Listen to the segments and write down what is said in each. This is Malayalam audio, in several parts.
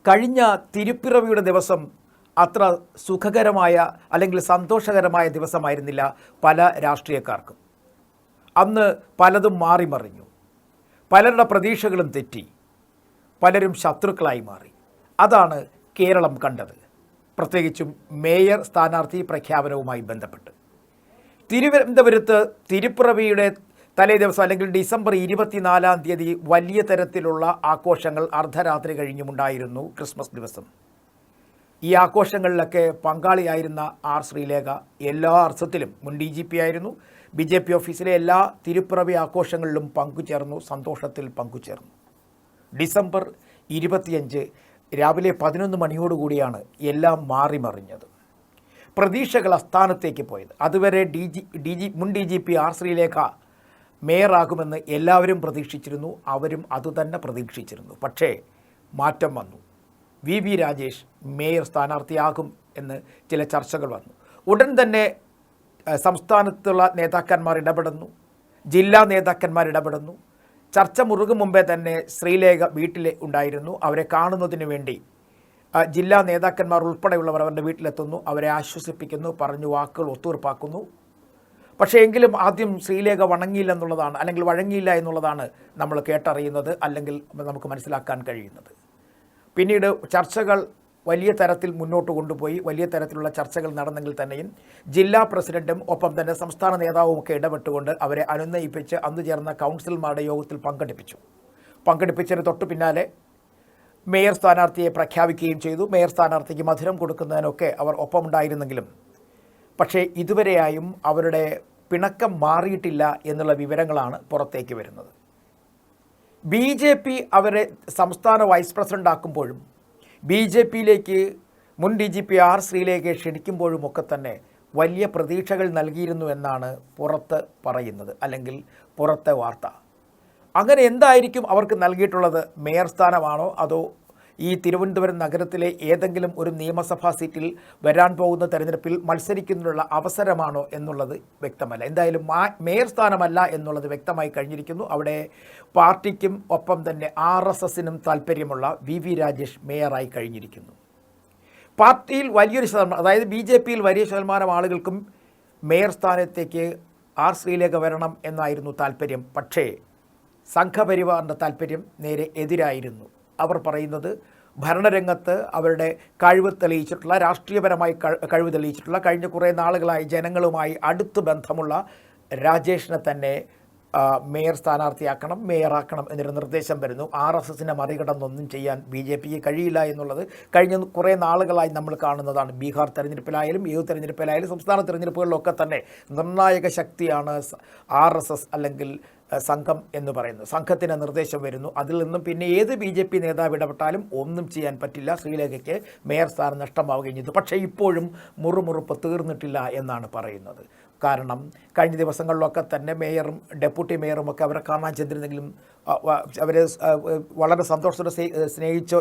കഴിഞ്ഞ തിരുപ്പിറവിയുടെ ദിവസം അത്ര സുഖകരമായ അല്ലെങ്കിൽ സന്തോഷകരമായ ദിവസമായിരുന്നില്ല പല രാഷ്ട്രീയക്കാർക്കും. അന്ന് പലതും മാറിമറിഞ്ഞു, പലരുടെ പ്രതീക്ഷകളും തെറ്റി, പലരും ശത്രുക്കളായി മാറി. അതാണ് കേരളം കണ്ടത്, പ്രത്യേകിച്ചും മേയർ സ്ഥാനാർത്ഥി പ്രഖ്യാപനവുമായി ബന്ധപ്പെട്ട്. തിരുവനന്തപുരത്ത് തിരുപ്പിറവിയുടെ തലേ ദിവസം അല്ലെങ്കിൽ ഡിസംബർ 24-ാം തീയതി വലിയ തരത്തിലുള്ള ആഘോഷങ്ങൾ അർദ്ധരാത്രി കഴിഞ്ഞുമുണ്ടായിരുന്നു. ക്രിസ്മസ് ദിവസം ഈ ആഘോഷങ്ങളിലൊക്കെ പങ്കാളിയായിരുന്ന ആർ ശ്രീലേഖ എല്ലാ അർത്ഥത്തിലും മുൻ DGP ആയിരുന്നു. BJP ഓഫീസിലെ എല്ലാ തിരുപ്പിറവി ആഘോഷങ്ങളിലും പങ്കുചേർന്നു, സന്തോഷത്തിൽ പങ്കുചേർന്നു. ഡിസംബർ 25 രാവിലെ 11 മണിയോടുകൂടിയാണ് എല്ലാം മാറിമറിഞ്ഞത്. പ്രതീക്ഷകൾ അസ്ഥാനത്തേക്ക് പോയത്. അതുവരെ മുൻ DGP ആർ ശ്രീലേഖ മേയറാകുമെന്ന് എല്ലാവരും പ്രതീക്ഷിച്ചിരുന്നു, അവരും അതുതന്നെ പ്രതീക്ഷിച്ചിരുന്നു. പക്ഷേ മാറ്റം വന്നു. VV രാജേഷ് മേയർ സ്ഥാനാർത്ഥിയാകും എന്ന് ചില ചർച്ചകൾ വന്നു. ഉടൻ തന്നെ സംസ്ഥാനത്തുള്ള നേതാക്കന്മാർ ഇടപെടുന്നു, ജില്ലാ നേതാക്കന്മാർ ഇടപെടുന്നു. ചർച്ച മുറുകും മുമ്പേ തന്നെ ശ്രീലേഖ വീട്ടിൽ ഉണ്ടായിരുന്നു. അവരെ കാണുന്നതിന് വേണ്ടി ജില്ലാ നേതാക്കന്മാർ ഉൾപ്പെടെയുള്ളവർ അവരുടെ വീട്ടിലെത്തുന്നു, അവരെ ആശ്വസിപ്പിക്കുന്നു, പറഞ്ഞു വാക്കുകൾ ഒത്തുതീർപ്പാക്കുന്നു. പക്ഷേ എങ്കിലും ആദ്യം ശ്രീലേഖ വഴങ്ങിയില്ല എന്നുള്ളതാണ് നമ്മൾ കേട്ടറിയുന്നത്, അല്ലെങ്കിൽ നമുക്ക് മനസ്സിലാക്കാൻ കഴിയുന്നത്. പിന്നീട് ചർച്ചകൾ വലിയ തരത്തിൽ മുന്നോട്ട് കൊണ്ടുപോയി. വലിയ തരത്തിലുള്ള ചർച്ചകൾ നടന്നെങ്കിൽ തന്നെയും ജില്ലാ പ്രസിഡന്റും ഒപ്പം തന്നെ സംസ്ഥാന നേതാവുമൊക്കെ ഇടപെട്ടുകൊണ്ട് അവരെ അനുനയിപ്പിച്ച് അന്ന് ചേർന്ന കൗൺസിലർമാരുടെ യോഗത്തിൽ പങ്കെടുപ്പിച്ചതിന് തൊട്ടു പിന്നാലെ മേയർ സ്ഥാനാർത്ഥിയെ പ്രഖ്യാപിക്കുകയും ചെയ്തു. മേയർ സ്ഥാനാർത്ഥിക്ക് മധുരം കൊടുക്കുന്നതിനൊക്കെ അവർ ഒപ്പമുണ്ടായിരുന്നെങ്കിലും പക്ഷേ ഇതുവരെയായും അവരുടെ പിണക്കം മാറിയിട്ടില്ല എന്നുള്ള വിവരങ്ങളാണ് പുറത്തേക്ക് വരുന്നത്. BJP അവരെ സംസ്ഥാന വൈസ് പ്രസിഡന്റ് ആക്കുമ്പോഴും BJPയിലേക്ക് മുൻ DGP ആർ ശ്രീലേഖയെ ക്ഷണിക്കുമ്പോഴുമൊക്കെ തന്നെ വലിയ പ്രതീക്ഷകൾ നൽകിയിരുന്നു എന്നാണ് പുറത്ത് പറയുന്നത്, അല്ലെങ്കിൽ പുറത്തെ വാർത്ത. അങ്ങനെ എന്തായിരിക്കും അവർക്ക് നൽകിയിട്ടുള്ളത്? മേയർ സ്ഥാനമാണോ, അതോ ഈ തിരുവനന്തപുരം നഗരത്തിലെ ഏതെങ്കിലും ഒരു നിയമസഭാ സീറ്റിൽ വരാൻ പോകുന്ന തെരഞ്ഞെടുപ്പിൽ മത്സരിക്കുന്നതിനുള്ള അവസരമാണോ എന്നുള്ളത് വ്യക്തമല്ല. എന്തായാലും മേയർ സ്ഥാനമല്ല എന്നുള്ളത് വ്യക്തമായി കഴിഞ്ഞിരിക്കുന്നു. അവിടെ പാർട്ടിക്കും ഒപ്പം തന്നെ RSSനും താല്പര്യമുള്ള VV രാജേഷ് മേയറായി കഴിഞ്ഞിരിക്കുന്നു. പാർട്ടിയിൽ വലിയൊരു ശതമാനം, അതായത് BJPയിൽ വലിയ ശതമാനം ആളുകൾക്കും മേയർ സ്ഥാനത്തേക്ക് ആർ ശ്രീലേഖ വരണം എന്നായിരുന്നു താല്പര്യം. പക്ഷേ സംഘപരിവാറിൻ്റെ താല്പര്യം നേരെ എതിരായിരുന്നു. അവർ പറയുന്നത് ഭരണരംഗത്ത് അവരുടെ കഴിവ് തെളിയിച്ചിട്ടുള്ള, രാഷ്ട്രീയപരമായി കഴിവ് തെളിയിച്ചിട്ടുള്ള, കഴിഞ്ഞ കുറേ നാളുകളായി ജനങ്ങളുമായി അടുത്ത് ബന്ധമുള്ള രാജേഷിനെ തന്നെ മേയർ സ്ഥാനാർത്ഥിയാക്കണം, മേയറാക്കണം എന്നൊരു നിർദ്ദേശം വരുന്നു. RSSനെ മറികടന്നൊന്നും ചെയ്യാൻ BJPക്ക് കഴിയില്ല എന്നുള്ളത് കഴിഞ്ഞ കുറേ നാളുകളായി നമ്മൾ കാണുന്നതാണ്. ബീഹാർ തെരഞ്ഞെടുപ്പിലായാലും ഏത് തെരഞ്ഞെടുപ്പിലായാലും സംസ്ഥാന തെരഞ്ഞെടുപ്പുകളിലൊക്കെ തന്നെ നിർണായക ശക്തിയാണ് RSS അല്ലെങ്കിൽ സംഘം എന്ന് പറയുന്നത്. സംഘത്തിന് നിർദ്ദേശം വരുന്നു, അതിൽ നിന്നും പിന്നെ ഏത് BJP നേതാവ് ഇടപെട്ടാലും ഒന്നും ചെയ്യാൻ പറ്റില്ല. ശ്രീലേഖയ്ക്ക് മേയർ സ്ഥാനം നഷ്ടമാവുകയും ചെയ്തു. പക്ഷേ ഇപ്പോഴും മുറുമുറുപ്പ് തീർന്നിട്ടില്ല എന്നാണ് പറയുന്നത്. കാരണം കഴിഞ്ഞ ദിവസങ്ങളിലൊക്കെ തന്നെ മേയറും ഡെപ്യൂട്ടി മേയറും ഒക്കെ അവരെ കാണാൻ ചെന്നിരുന്നെങ്കിലും അവരെ വളരെ സന്തോഷത്തോടെ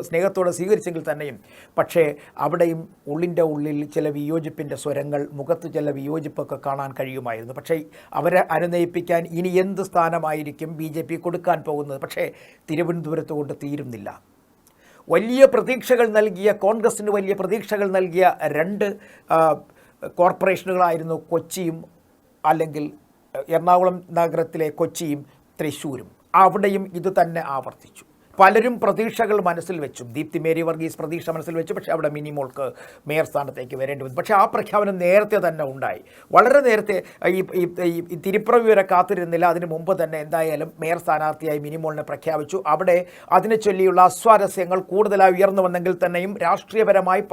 സ്നേഹത്തോടെ സ്വീകരിച്ചെങ്കിൽ തന്നെയും പക്ഷേ അവിടെയും ഉള്ളിൻ്റെ ഉള്ളിൽ ചില വിയോജിപ്പിൻ്റെ സ്വരങ്ങൾ, മുഖത്ത് ചില വിയോജിപ്പൊക്കെ കാണാൻ കഴിയുമായിരുന്നു. പക്ഷേ അവരെ അനുനയിപ്പിക്കാൻ ഇനി എന്ത് സ്ഥാനമായിരിക്കും BJP കൊടുക്കാൻ പോകുന്നത്? പക്ഷേ തിരുവനന്തപുരത്ത് കൊണ്ട് തീരുന്നില്ല. വലിയ പ്രതീക്ഷകൾ നൽകിയ, കോൺഗ്രസിന് വലിയ പ്രതീക്ഷകൾ നൽകിയ 2 കോർപ്പറേഷനുകളായിരുന്നു കൊച്ചിയും അല്ലെങ്കിൽ എറണാകുളം നഗരത്തിലെ കൊച്ചിയും തൃശ്ശൂരും. അവിടെയും ഇത് തന്നെ ആവർത്തിച്ചു. പലരും പ്രതീക്ഷകൾ മനസ്സിൽ വെച്ചു. ദീപ്തി മേരി വർഗീസ് പ്രതീക്ഷ മനസ്സിൽ വെച്ചു. പക്ഷേ അവിടെ മിനിമോൾക്ക് മേയർ സ്ഥാനത്തേക്ക് വരേണ്ടി വന്നു. പക്ഷേ ആ പ്രഖ്യാപനം നേരത്തെ തന്നെ ഉണ്ടായി, വളരെ നേരത്തെ. ഈ തിരുപ്പിറവി വരെ കാത്തിരുന്നില്ല. അതിന് മുമ്പ് തന്നെ എന്തായാലും മേയർ സ്ഥാനാർത്ഥിയായി മിനിമോളിനെ പ്രഖ്യാപിച്ചു. അവിടെ അതിനെ ചൊല്ലിയുള്ള അസ്വാരസ്യങ്ങൾ കൂടുതലായി ഉയർന്നു വന്നെങ്കിൽ തന്നെയും രാഷ്ട്രീയപരമായി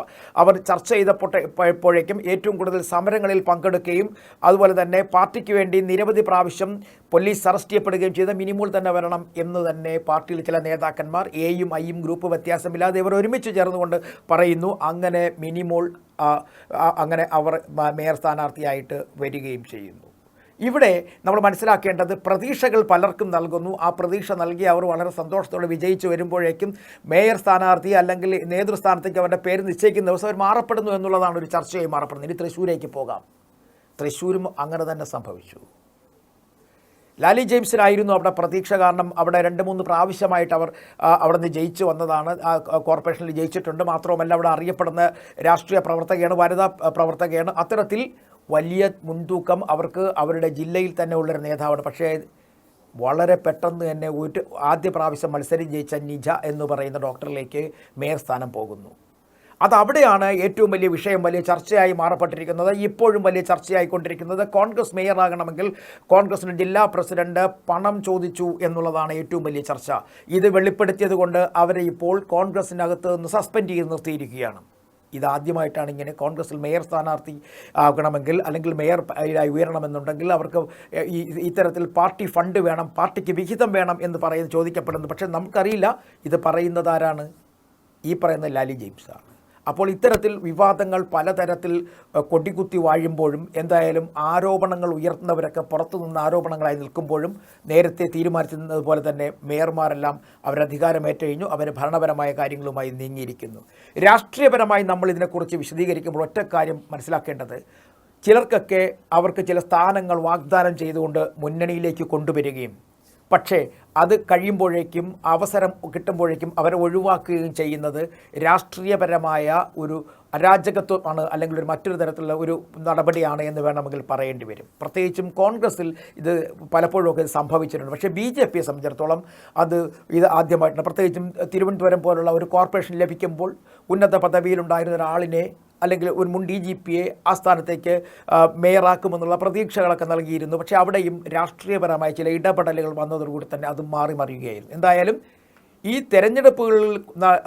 അവർ ചർച്ച ചെയ്തപ്പോഴേക്കും ഏറ്റവും കൂടുതൽ സമരങ്ങളിൽ പങ്കെടുക്കുകയും അതുപോലെ തന്നെ പാർട്ടിക്ക് വേണ്ടി നിരവധി പ്രാവശ്യം പോലീസ് അറസ്റ്റ് ചെയ്യപ്പെടുകയും ചെയ്ത മിനിമോൾ തന്നെ വരണം എന്ന് തന്നെ പാർട്ടിയിൽ ചില നേതാക്കന്മാർ, എയും ഐയും ഗ്രൂപ്പ് വ്യത്യാസമില്ലാതെ ഇവർ ഒരുമിച്ച് ചേർന്നുകൊണ്ട് പറയുന്നു. അങ്ങനെ മിനിമോൾ അവർ മേയർ സ്ഥാനാർത്ഥിയായിട്ട് വരികയും ചെയ്യുന്നു. ഇവിടെ നമ്മൾ മനസ്സിലാക്കേണ്ടത് പ്രതീക്ഷകൾ പലർക്കും നൽകുന്നു. ആ പ്രതീക്ഷ നൽകി അവർ വളരെ സന്തോഷത്തോടെ വിജയിച്ചു വരുമ്പോഴേക്കും മേയർ സ്ഥാനാർത്ഥി അല്ലെങ്കിൽ നേതൃസ്ഥാനത്തേക്ക് അവരുടെ പേര് നിശ്ചയിക്കുന്ന ദിവസം അവർ മാറപ്പെടുന്നു എന്നുള്ളതാണ് ഒരു ചർച്ചയായി മാറപ്പെടുന്നത്. ഇനി തൃശ്ശൂരേക്ക് പോകാം. തൃശ്ശൂരും അങ്ങനെ തന്നെ സംഭവിച്ചു. ലാലി ജെയിംസിനായിരുന്നു അവിടെ പ്രതീക്ഷ. കാരണം അവിടെ 2-3 പ്രാവശ്യമായിട്ട് അവർ അവിടെ നിന്ന് ജയിച്ചു വന്നതാണ്, കോർപ്പറേഷനിൽ ജയിച്ചിട്ടുണ്ട്. മാത്രവുമല്ല അവിടെ അറിയപ്പെടുന്ന രാഷ്ട്രീയ പ്രവർത്തകയാണ്, വനിതാ പ്രവർത്തകയാണ്. അത്തരത്തിൽ വലിയ മുൻതൂക്കം അവർക്ക് അവരുടെ ജില്ലയിൽ തന്നെ ഉള്ളൊരു നേതാവാണ്. പക്ഷേ വളരെ പെട്ടെന്ന് തന്നെ ആദ്യ പ്രാവശ്യം മത്സരം ജയിച്ച നിജ എന്ന് പറയുന്ന ഡോക്ടറിലേക്ക് മേയർ സ്ഥാനം പോകുന്നു. അതവിടെയാണ് ഏറ്റവും വലിയ വിഷയം, വലിയ ചർച്ചയായി മാറപ്പെട്ടിരിക്കുന്നത്. ഇപ്പോഴും വലിയ ചർച്ചയായിക്കൊണ്ടിരിക്കുന്നത് കോൺഗ്രസ് മേയറാകണമെങ്കിൽ കോൺഗ്രസിൻ്റെ ജില്ലാ പ്രസിഡന്റ് പണം ചോദിച്ചു എന്നുള്ളതാണ് ഏറ്റവും വലിയ ചർച്ച. ഇത് വെളിപ്പെടുത്തിയത് കൊണ്ട് അവരെ ഇപ്പോൾ കോൺഗ്രസിനകത്ത് നിന്ന് സസ്പെൻഡ് ചെയ്ത് നിർത്തിയിരിക്കുകയാണ്. ഇതാദ്യമായിട്ടാണ് ഇങ്ങനെ കോൺഗ്രസിൽ മേയർ സ്ഥാനാർത്ഥി ആകണമെങ്കിൽ അല്ലെങ്കിൽ മേയർ ഉയരണമെന്നുണ്ടെങ്കിൽ അവർക്ക് ഇത്തരത്തിൽ പാർട്ടി ഫണ്ട് വേണം, പാർട്ടിക്ക് വിഹിതം വേണം എന്ന് ചോദിക്കപ്പെടുന്നു. പക്ഷേ നമുക്കറിയില്ല ഇത് പറയുന്നത് ആരാണ്? ഈ പറയുന്ന ലാലി ജെയിംസാണ്. അപ്പോൾ ഇത്തരത്തിൽ വിവാദങ്ങൾ പലതരത്തിൽ കൊടികുത്തി വാഴുമ്പോഴും എന്തായാലും ആരോപണങ്ങൾ ഉയർത്തുന്നവരൊക്കെ പുറത്തുനിന്ന് ആരോപണങ്ങളായി നിൽക്കുമ്പോഴും നേരത്തെ തീരുമാനിച്ചതുപോലെ തന്നെ മേയർമാരെല്ലാം അവരധികാരമേറ്റ് കഴിഞ്ഞു, അവർ ഭരണപരമായ കാര്യങ്ങളുമായി നീങ്ങിയിരിക്കുന്നു. രാഷ്ട്രീയപരമായി നമ്മൾ ഇതിനെക്കുറിച്ച് വിശദീകരിക്കുമ്പോൾ ഒറ്റ കാര്യം മനസ്സിലാക്കേണ്ടത്, ചിലർക്കൊക്കെ അവർക്ക് ചില സ്ഥാനങ്ങൾ വാഗ്ദാനം ചെയ്തുകൊണ്ട് മുന്നണിയിലേക്ക് കൊണ്ടുവരികയും പക്ഷേ അത് കഴിയുമ്പോഴേക്കും അവസരം കിട്ടുമ്പോഴേക്കും അവരെ ഒഴിവാക്കുകയും ചെയ്യുന്നത് രാഷ്ട്രീയപരമായ ഒരു അരാജകത്വമാണ്, അല്ലെങ്കിൽ മറ്റൊരു തരത്തിലുള്ള ഒരു നടപടിയാണ് എന്ന് വേണമെങ്കിൽ പറയേണ്ടി വരും. പ്രത്യേകിച്ചും കോൺഗ്രസിൽ ഇത് പലപ്പോഴുമൊക്കെ സംഭവിച്ചിട്ടുണ്ട്. പക്ഷേ BJPയെ സംബന്ധിച്ചിടത്തോളം ഇത് ആദ്യമായിട്ടാണ്. പ്രത്യേകിച്ചും തിരുവനന്തപുരം പോലുള്ള ഒരു കോർപ്പറേഷൻ ലഭിക്കുമ്പോൾ ഉന്നത പദവിയിലുണ്ടായിരുന്ന ഒരാളിനെ അല്ലെങ്കിൽ ഒരു മുൻ DGPയെ ആ സ്ഥാനത്തേക്ക് മേയറാക്കുമെന്നുള്ള പ്രതീക്ഷകളൊക്കെ നൽകിയിരുന്നു. പക്ഷേ അവിടെയും രാഷ്ട്രീയപരമായ ചില ഇടപെടലുകൾ വന്നതോടുകൂടി തന്നെ അത് മാറി മറിയുകയായിരുന്നു. എന്തായാലും ഈ തെരഞ്ഞെടുപ്പുകളിൽ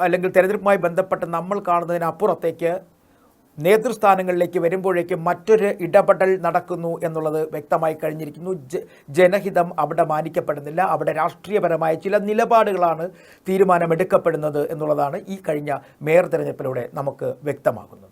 അല്ലെങ്കിൽ തെരഞ്ഞെടുപ്പുമായി ബന്ധപ്പെട്ട് നമ്മൾ കാണുന്നതിനപ്പുറത്തേക്ക് നേതൃസ്ഥാനങ്ങളിലേക്ക് വരുമ്പോഴേക്കും മറ്റൊരു ഇടപെടൽ നടക്കുന്നു എന്നുള്ളത് വ്യക്തമായി കഴിഞ്ഞിരിക്കുന്നു. ജനഹിതം അവിടെ മാനിക്കപ്പെടുന്നില്ല, അവിടെ രാഷ്ട്രീയപരമായ ചില നിലപാടുകളാണ് തീരുമാനമെടുക്കപ്പെടുന്നത് എന്നുള്ളതാണ് ഈ കഴിഞ്ഞ മേയർ തെരഞ്ഞെടുപ്പിലൂടെ നമുക്ക് വ്യക്തമാകുന്നത്.